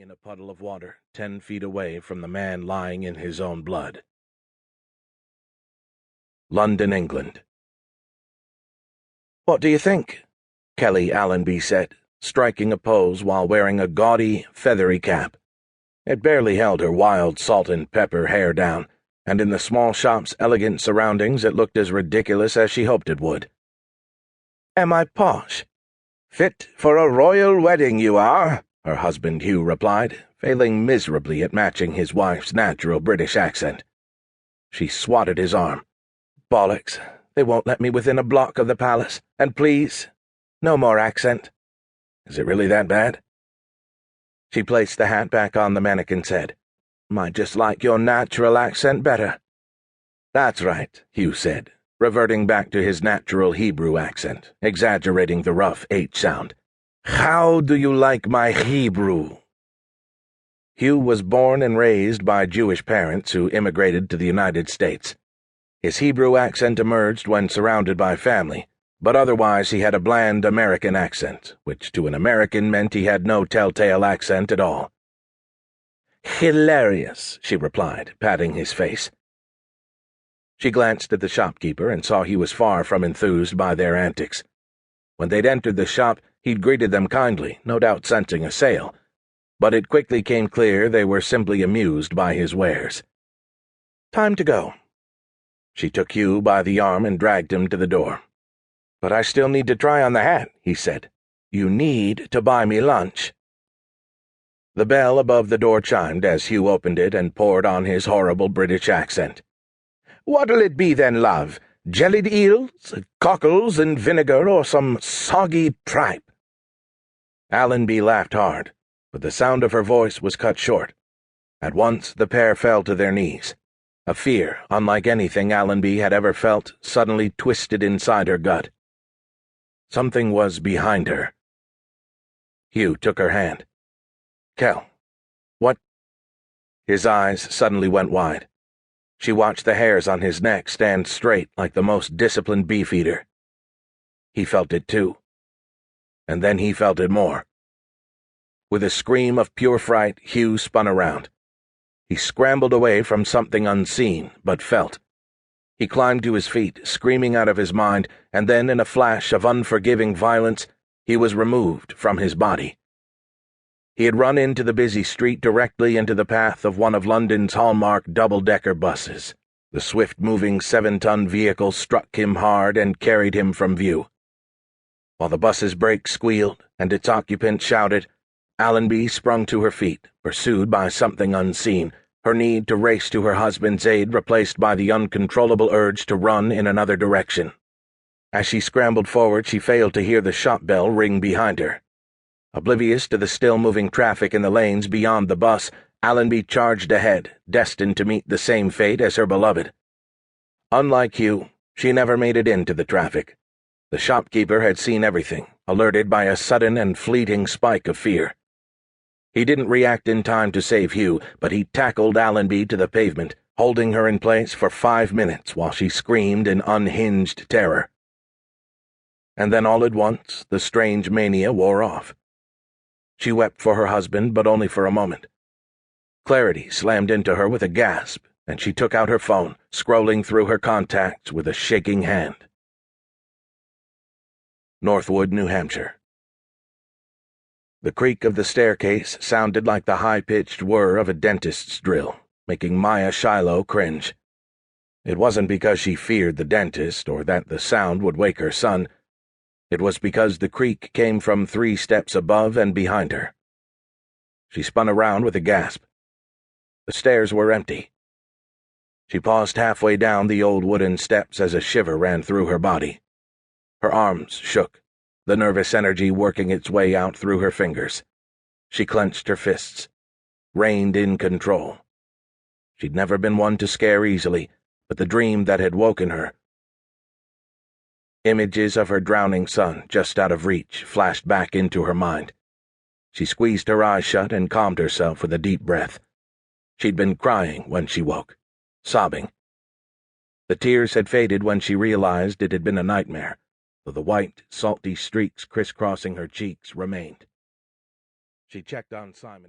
in a puddle of water 10 feet away from the man lying in his own blood. London, England. "What do you think?" Kelly Allenby said, striking a pose while wearing a gaudy, feathery cap. It barely held her wild salt and pepper hair down, and in the small shop's elegant surroundings it looked as ridiculous as she hoped it would. "Am I posh?" "Fit for a royal wedding, you are," her husband Hugh replied, failing miserably at matching his wife's natural British accent. She swatted his arm. "Bollocks. They won't let me within a block of the palace. And please, no more accent." "Is it really that bad?" She placed the hat back on the mannequin's head. "Might just like your natural accent better." "That's right," Hugh said, reverting back to his natural Hebrew accent, exaggerating the rough H sound. "How do you like my Hebrew?" Hugh was born and raised by Jewish parents who immigrated to the United States. His Hebrew accent emerged when surrounded by family, but otherwise he had a bland American accent, which to an American meant he had no telltale accent at all. "Hilarious," she replied, patting his face. She glanced at the shopkeeper and saw he was far from enthused by their antics. When they'd entered the shop, he'd greeted them kindly, no doubt scenting a sale, but it quickly came clear they were simply amused by his wares. "Time to go." She took Hugh by the arm and dragged him to the door. "But I still need to try on the hat," he said. "You need to buy me lunch." The bell above the door chimed as Hugh opened it and poured on his horrible British accent. "What'll it be then, love? Jellied eels, cockles and vinegar, or some soggy tripe?" Allenby laughed hard, but the sound of her voice was cut short. At once the pair fell to their knees. A fear, unlike anything Allenby had ever felt, suddenly twisted inside her gut. Something was behind her. Hugh took her hand. "Kel, what?" His eyes suddenly went wide. She watched the hairs on his neck stand straight like the most disciplined beef-eater. He felt it too. And then he felt it more. With a scream of pure fright, Hugh spun around. He scrambled away from something unseen, but felt. He climbed to his feet, screaming out of his mind, and then, in a flash of unforgiving violence, he was removed from his body. He had run into the busy street directly into the path of one of London's hallmark double-decker buses. The swift-moving 7-ton vehicle struck him hard and carried him from view. While the bus's brakes squealed and its occupant shouted, Allenby sprung to her feet, pursued by something unseen, her need to race to her husband's aid replaced by the uncontrollable urge to run in another direction. As she scrambled forward, she failed to hear the shop bell ring behind her. Oblivious to the still-moving traffic in the lanes beyond the bus, Allenby charged ahead, destined to meet the same fate as her beloved. Unlike Hugh, she never made it into the traffic. The shopkeeper had seen everything, alerted by a sudden and fleeting spike of fear. He didn't react in time to save Hugh, but he tackled Allenby to the pavement, holding her in place for 5 minutes while she screamed in unhinged terror. And then all at once, the strange mania wore off. She wept for her husband, but only for a moment. Clarity slammed into her with a gasp, and she took out her phone, scrolling through her contacts with a shaking hand. Northwood, New Hampshire. The creak of the staircase sounded like the high-pitched whir of a dentist's drill, making Maya Shiloh cringe. It wasn't because she feared the dentist or that the sound would wake her son. It was because the creak came from 3 steps above and behind her. She spun around with a gasp. The stairs were empty. She paused halfway down the old wooden steps as a shiver ran through her body. Her arms shook, the nervous energy working its way out through her fingers. She clenched her fists, reined in control. She'd never been one to scare easily, but the dream that had woken her— Images of her drowning son, just out of reach, flashed back into her mind. She squeezed her eyes shut and calmed herself with a deep breath. She'd been crying when she woke, sobbing. The tears had faded when she realized it had been a nightmare, though the white, salty streaks crisscrossing her cheeks remained. She checked on Simon.